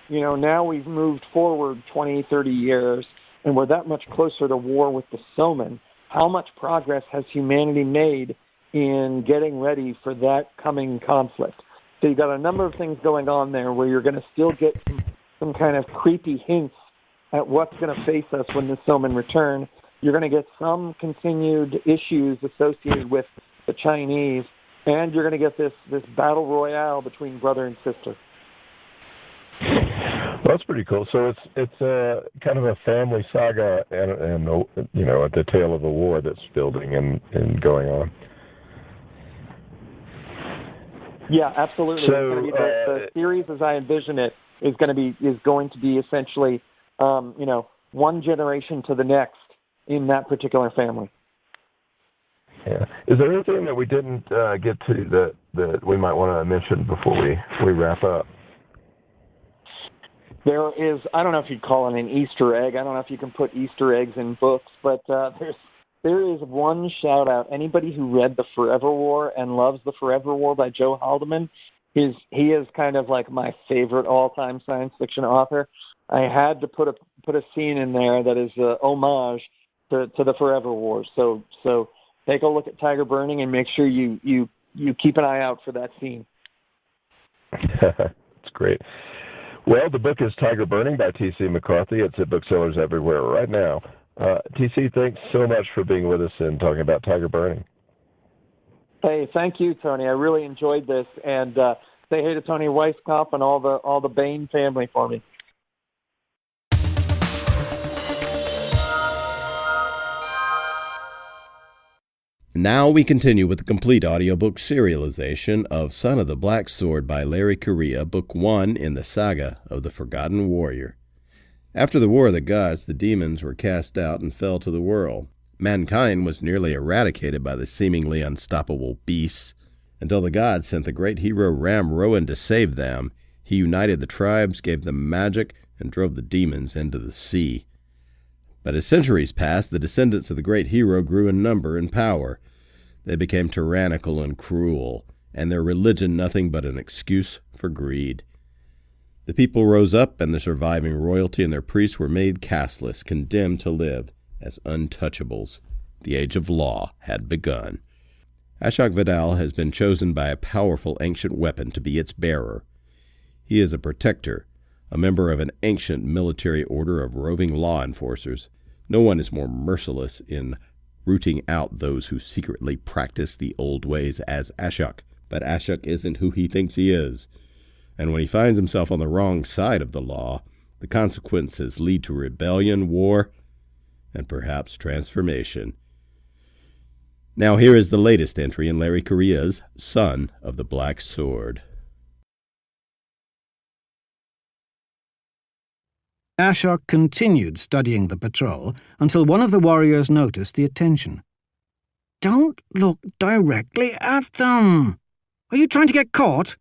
Speaker 4: now we've moved forward 20, 30 years, and we're that much closer to war with the Soman. How much progress has humanity made in getting ready for that coming conflict? So you've got a number of things going on there where you're going to still get some kind of creepy hints at what's going to face us when the Soman return. You're going to get some continued issues associated with the Chinese, and you're going to get this battle royale between brother and sister.
Speaker 3: Well, that's pretty cool. So it's a kind of a family saga, and at the tail of the war that's building and going on.
Speaker 4: Yeah, absolutely.
Speaker 3: So,
Speaker 4: it's going to be the series as I envision it is going to be essentially, one generation to the next in that particular family.
Speaker 3: Yeah. Is there anything that we didn't get to that we might want to mention before we wrap up?
Speaker 4: There is, I don't know if you'd call it an Easter egg. I don't know if you can put Easter eggs in books, but there is one shout out. Anybody who read The Forever War and loves The Forever War by Joe Haldeman, he is kind of like my favorite all-time science fiction author. I had to put a scene in there that is a homage to The Forever War. So take a look at Tyger Burning and make sure you keep an eye out for that scene.
Speaker 3: That's great. Well, the book is Tyger Burning by T.C. McCarthy. It's at booksellers everywhere right now. T.C., thanks so much for being with us and talking about Tyger Burning.
Speaker 4: Hey, thank you, Tony. I really enjoyed this. And say hey to Tony Weisskopf and all the Bain family for me.
Speaker 2: Now we continue with the complete audiobook serialization of Son of the Black Sword by Larry Correia, Book 1 in the Saga of the Forgotten Warrior. After the War of the Gods, the demons were cast out and fell to the world. Mankind was nearly eradicated by the seemingly unstoppable beasts, until the gods sent the great hero Ram Rowan to save them. He united the tribes, gave them magic, and drove the demons into the sea. But as centuries passed, the descendants of the great hero grew in number and power. They became tyrannical and cruel, and their religion nothing but an excuse for greed. The people rose up, and the surviving royalty and their priests were made casteless, condemned to live as untouchables. The age of law had begun. Ashok Vidal has been chosen by a powerful ancient weapon to be its bearer. He is a protector, a member of an ancient military order of roving law enforcers, No one is more merciless in rooting out those who secretly practice the old ways as Ashok. But Ashok isn't who he thinks he is. And when he finds himself on the wrong side of the law, the consequences lead to rebellion, war, and perhaps transformation. Now here is the latest entry in Larry Correia's Son of the Black Sword.
Speaker 5: Ashok continued studying the patrol until one of the warriors noticed the attention. "Don't look directly at them! Are you trying to get caught?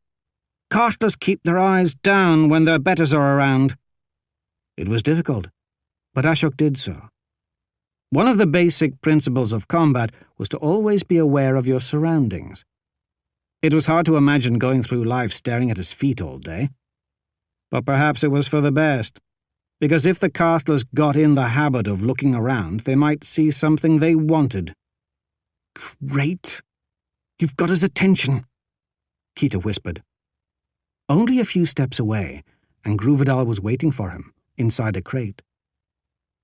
Speaker 5: Castlers keep their eyes down when their betters are around." It was difficult, but Ashok did so. One of the basic principles of combat was to always be aware of your surroundings. It was hard to imagine going through life staring at his feet all day. But perhaps it was for the best, because if the castlers got in the habit of looking around, they might see something they wanted. "Great! You've got his attention," Kita whispered. Only a few steps away, and Gruvadal was waiting for him, inside a crate.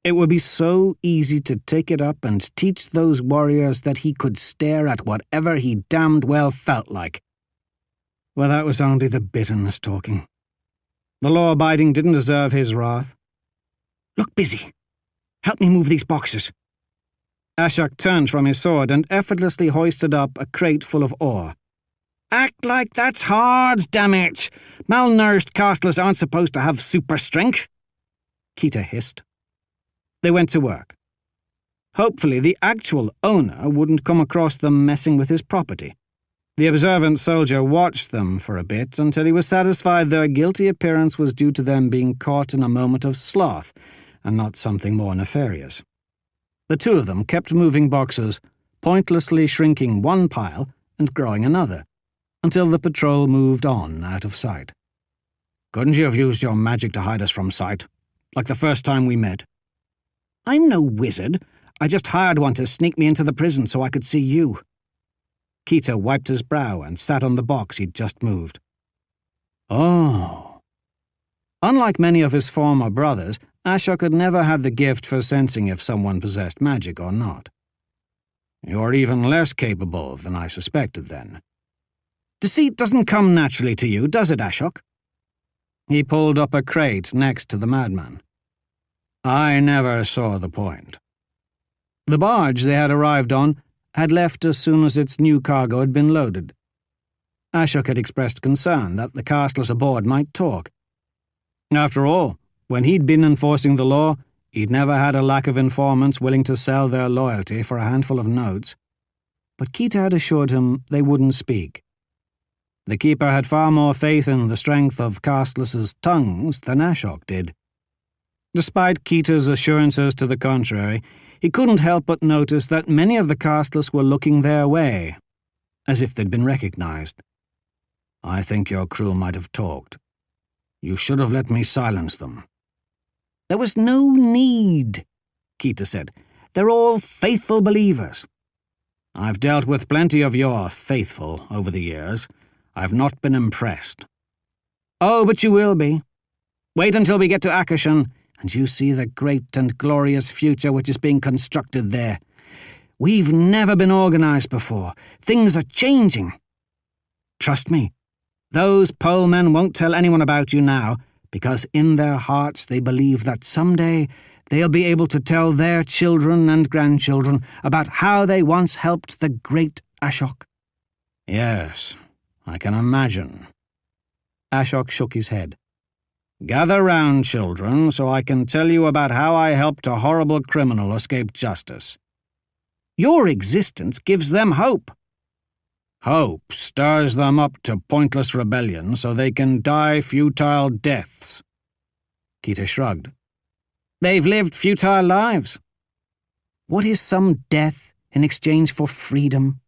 Speaker 5: It would be so easy to take it up and teach those warriors that he could stare at whatever he damned well felt like. Well, that was only the bitterness talking. The law-abiding didn't deserve his wrath. "Look busy. Help me move these boxes." Ashok turned from his sword and effortlessly hoisted up a crate full of ore. "Act like that's hard, damn it! Malnourished castlers aren't supposed to have super strength," Kita hissed. They went to work. Hopefully the actual owner wouldn't come across them messing with his property. The observant soldier watched them for a bit until he was satisfied their guilty appearance was due to them being caught in a moment of sloth, and not something more nefarious. The two of them kept moving boxes, pointlessly shrinking one pile and growing another, until the patrol moved on out of sight. "Couldn't you have used your magic to hide us from sight, like the first time we met?" "I'm no wizard. I just hired one to sneak me into the prison so I could see you." Kita wiped his brow and sat on the box he'd just moved. "Oh." Unlike many of his former brothers, Ashok had never had the gift for sensing if someone possessed magic or not. "You're even less capable than I suspected, then. Deceit doesn't come naturally to you, does it, Ashok?" He pulled up a crate next to the madman. "I never saw the point." The barge they had arrived on had left as soon as its new cargo had been loaded. Ashok had expressed concern that the castlers aboard might talk. After all, when he'd been enforcing the law, he'd never had a lack of informants willing to sell their loyalty for a handful of notes. But Kita had assured him they wouldn't speak. The keeper had far more faith in the strength of castlers' tongues than Ashok did. Despite Kita's assurances to the contrary, he couldn't help but notice that many of the castlers were looking their way, as if they'd been recognized. "I think your crew might have talked. You should have let me silence them." "There was no need," Kita said. "They're all faithful believers." "I've dealt with plenty of your faithful over the years. I've not been impressed." "Oh, but you will be. Wait until we get to Akashan, and you see the great and glorious future which is being constructed there. We've never been organized before. Things are changing. Trust me, those pole men won't tell anyone about you now, because in their hearts they believe that someday they'll be able to tell their children and grandchildren about how they once helped the great Ashok." "Yes, I can imagine." Ashok shook his head. "Gather round, children, so I can tell you about how I helped a horrible criminal escape justice. Your existence gives them hope. Hope stirs them up to pointless rebellion so they can die futile deaths." Kita shrugged. "They've lived futile lives. What is some death in exchange for freedom?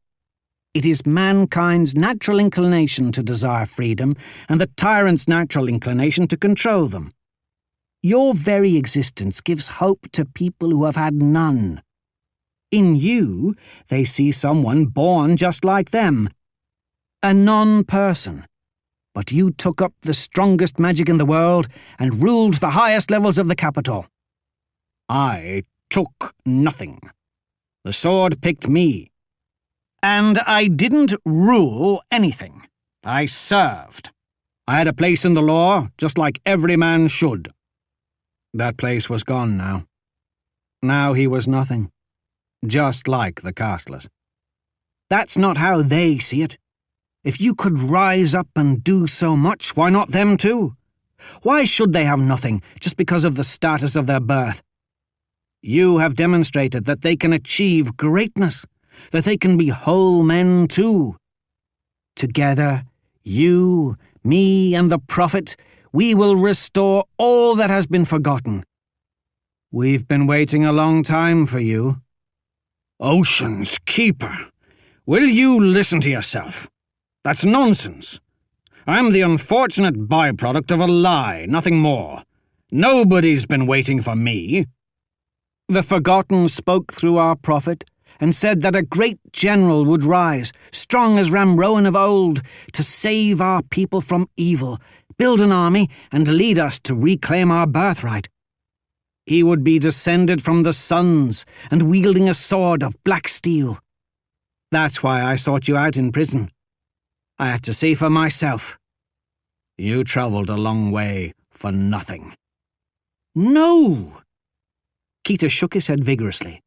Speaker 5: It is mankind's natural inclination to desire freedom and the tyrant's natural inclination to control them. Your very existence gives hope to people who have had none. In you, they see someone born just like them, a non-person. But you took up the strongest magic in the world and ruled the highest levels of the capital. I took nothing. The sword picked me. And I didn't rule anything. I served. I had a place in the law, just like every man should. That place was gone now. Now he was nothing, just like the castless. That's not how they see it. If you could rise up and do so much, why not them too? Why should they have nothing, just because of the status of their birth? You have demonstrated that they can achieve greatness, that they can be whole men too. Together, you, me, and the prophet, we will restore all that has been forgotten. We've been waiting a long time for you. Ocean's Keeper, will you listen to yourself? That's nonsense. I'm the unfortunate byproduct of a lie, nothing more. Nobody's been waiting for me. The forgotten spoke through our prophet and said that a great general would rise, strong as Ramrowan of old, to save our people from evil, build an army, and lead us to reclaim our birthright. He would be descended from the suns and wielding a sword of black steel. That's why I sought you out in prison. I had to see for myself. You travelled a long way for nothing. No! Keita shook his head vigorously.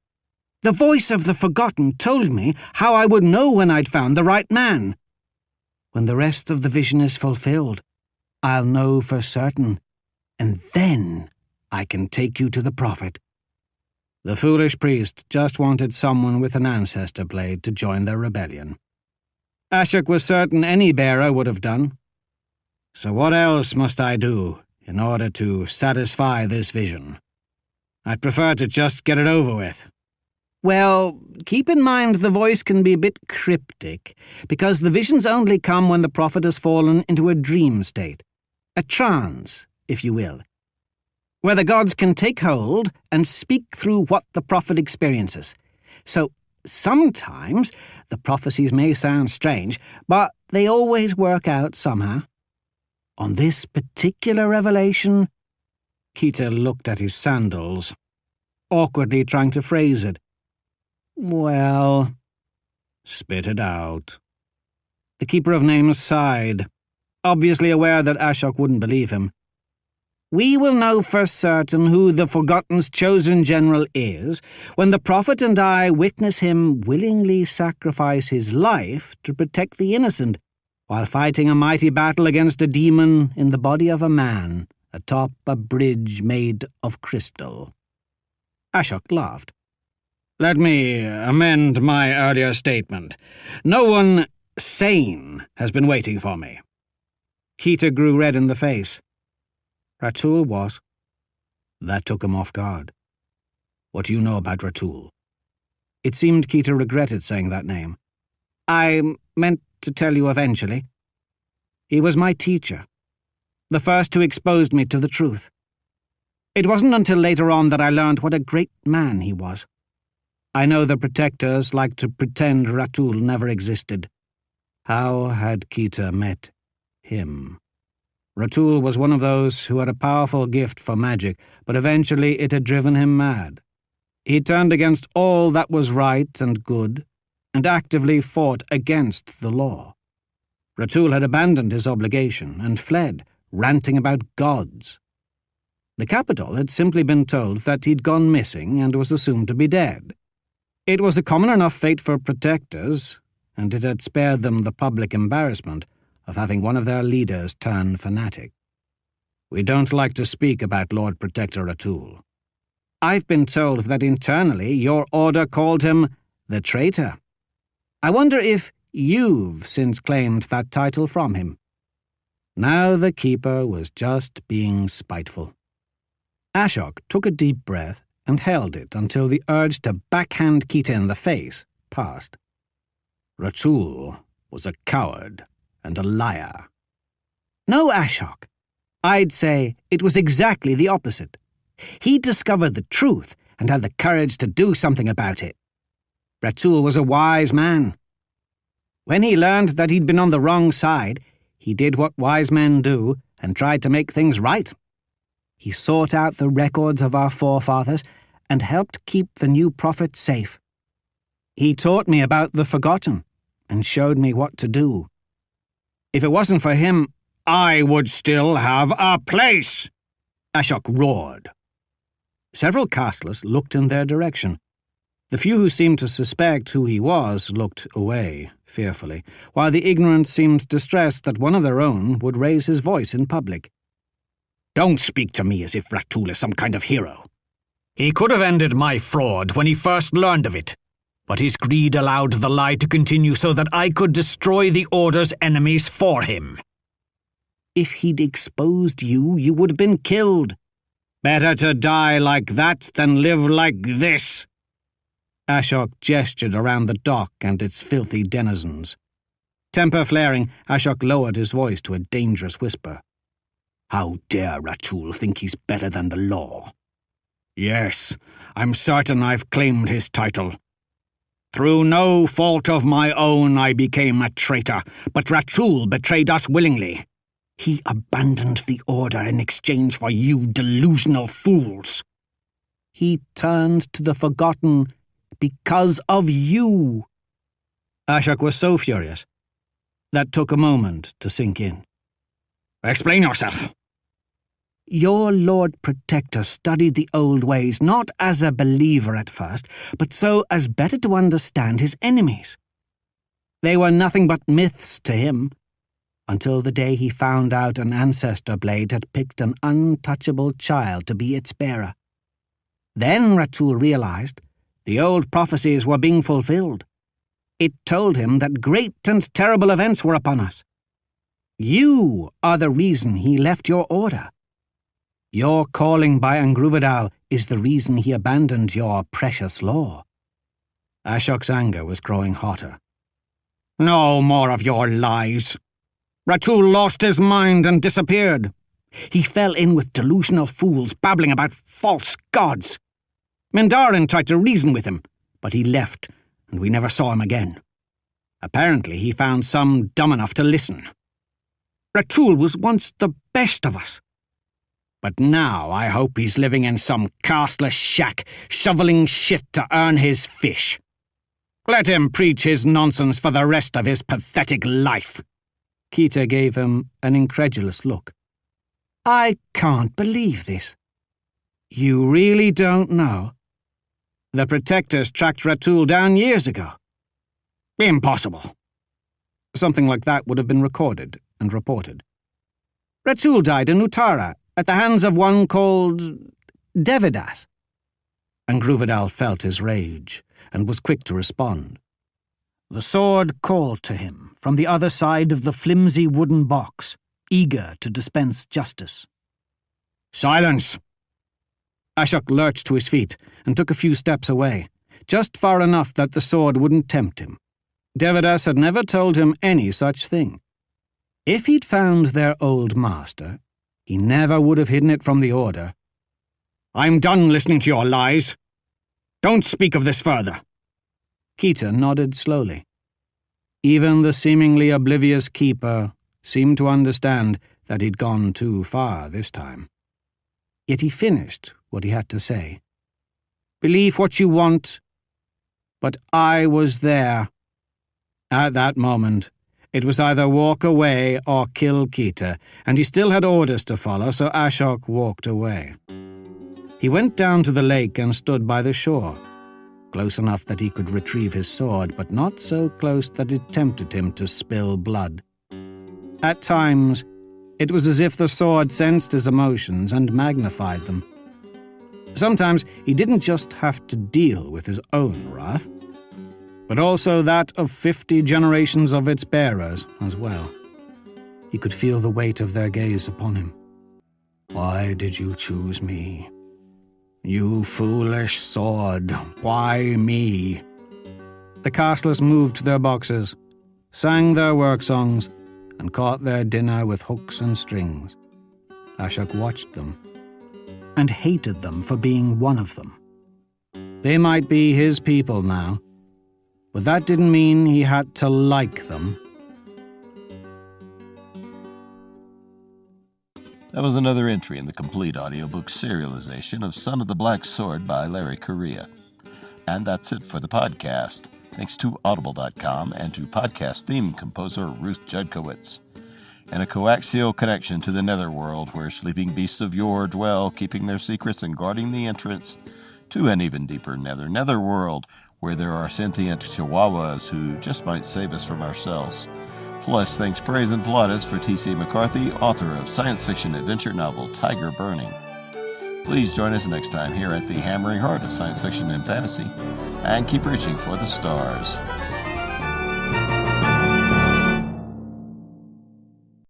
Speaker 5: The voice of the forgotten told me how I would know when I'd found the right man. When the rest of the vision is fulfilled, I'll know for certain, and then I can take you to the prophet. The foolish priest just wanted someone with an ancestor blade to join their rebellion. Ashok was certain any bearer would have done. So what else must I do in order to satisfy this vision? I'd prefer to just get it over with. Well, keep in mind the voice can be a bit cryptic, because the visions only come when the prophet has fallen into a dream state, a trance, if you will, where the gods can take hold and speak through what the prophet experiences. So sometimes the prophecies may sound strange, but they always work out somehow. On this particular revelation, Keita looked at his sandals, awkwardly trying to phrase it. Well, spit it out. The Keeper of Names sighed, obviously aware that Ashok wouldn't believe him. We will know for certain who the Forgotten's chosen general is when the prophet and I witness him willingly sacrifice his life to protect the innocent, while fighting a mighty battle against a demon in the body of a man atop a bridge made of crystal. Ashok laughed. Let me amend my earlier statement. No one sane has been waiting for me. Keita grew red in the face. Ratul was. That took him off guard. What do you know about Ratul? It seemed Keita regretted saying that name. I meant to tell you eventually. He was my teacher, the first who exposed me to the truth. It wasn't until later on that I learned what a great man he was. I know the protectors like to pretend Ratul never existed. How had Keita met him? Ratul was one of those who had a powerful gift for magic, but eventually it had driven him mad. He turned against all that was right and good, and actively fought against the law. Ratul had abandoned his obligation and fled, ranting about gods. The capital had simply been told that he'd gone missing and was assumed to be dead. It was a common enough fate for protectors, and it had spared them the public embarrassment of having one of their leaders turn fanatic. We don't like to speak about Lord Protector Ratul. I've been told that internally your order called him the traitor. I wonder if you've since claimed that title from him. Now the keeper was just being spiteful. Ashok took a deep breath and held it until the urge to backhand Keita in the face passed. Ratul was a coward and a liar. No, Ashok. I'd say it was exactly the opposite. He discovered the truth and had the courage to do something about it. Ratul was a wise man. When he learned that he'd been on the wrong side, he did what wise men do and tried to make things right. He sought out the records of our forefathers and helped keep the new prophet safe. He taught me about the forgotten and showed me what to do. If it wasn't for him, I would still have a place, Ashok roared. Several castlers looked in their direction. The few who seemed to suspect who he was looked away, fearfully, while the ignorant seemed distressed that one of their own would raise his voice in public. Don't speak to me as if Ratul is some kind of hero. He could have ended my fraud when he first learned of it, but his greed allowed the lie to continue so that I could destroy the Order's enemies for him. If he'd exposed you, you would have been killed. Better to die like that than live like this. Ashok gestured around the dock and its filthy denizens. Temper flaring, Ashok lowered his voice to a dangerous whisper. How dare Ratul think he's better than the law? Yes, I'm certain I've claimed his title. Through no fault of my own I became a traitor, but Ratul betrayed us willingly. He abandoned the Order in exchange for you delusional fools. He turned to the forgotten because of you. Ashok was so furious. That took a moment to sink in. Explain yourself. Your Lord Protector studied the old ways not as a believer at first, but so as better to understand his enemies. They were nothing but myths to him, until the day he found out an ancestor blade had picked an untouchable child to be its bearer. Then Ratul realized the old prophecies were being fulfilled. It told him that great and terrible events were upon us. You are the reason he left your order. Your calling by Angruvidal is the reason he abandoned your precious law. Ashok's anger was growing hotter. No more of your lies. Ratul lost his mind and disappeared. He fell in with delusional fools babbling about false gods. Mindarin tried to reason with him, but he left, and we never saw him again. Apparently he found some dumb enough to listen. Ratul was once the best of us. But now I hope he's living in some castless shack, shoveling shit to earn his fish. Let him preach his nonsense for the rest of his pathetic life. Kita gave him an incredulous look. I can't believe this. You really don't know? The Protectors tracked Ratul down years ago. Impossible. Something like that would have been recorded and reported. Ratul died in Uttara at the hands of one called Devidas. Angruvidal felt his rage and was quick to respond. The sword called to him from the other side of the flimsy wooden box, eager to dispense justice. Silence! Ashok lurched to his feet and took a few steps away, just far enough that the sword wouldn't tempt him. Devidas had never told him any such thing. If he'd found their old master, he never would have hidden it from the Order. I'm done listening to your lies. Don't speak of this further. Kita nodded slowly. Even the seemingly oblivious keeper seemed to understand that he'd gone too far this time. Yet he finished what he had to say. Believe what you want, but I was there. At that moment, it was either walk away or kill Kita, and he still had orders to follow, so Ashok walked away. He went down to the lake and stood by the shore, close enough that he could retrieve his sword, but not so close that it tempted him to spill blood. At times, it was as if the sword sensed his emotions and magnified them. Sometimes he didn't just have to deal with his own wrath, but also that of 50 generations of its bearers as well. He could feel the weight of their gaze upon him. Why did you choose me? You foolish sword, why me? The castlers moved their boxes, sang their work songs, and caught their dinner with hooks and strings. Ashok watched them, and hated them for being one of them. They might be his people now, but that didn't mean he had to like them.
Speaker 2: That was another entry in the complete audiobook serialization of Son of the Black Sword by Larry Correia. And that's it for the podcast. Thanks to Audible.com and to podcast theme composer Ruth Judkowitz. And a coaxial connection to the netherworld where sleeping beasts of yore dwell, keeping their secrets and guarding the entrance to an even deeper netherworld where there are sentient chihuahuas who just might save us from ourselves. Plus, thanks, praise, and plaudits for T.C. McCarthy, author of science fiction adventure novel Tyger Burning. Please join us next time here at the hammering heart of science fiction and fantasy, and keep reaching for the stars.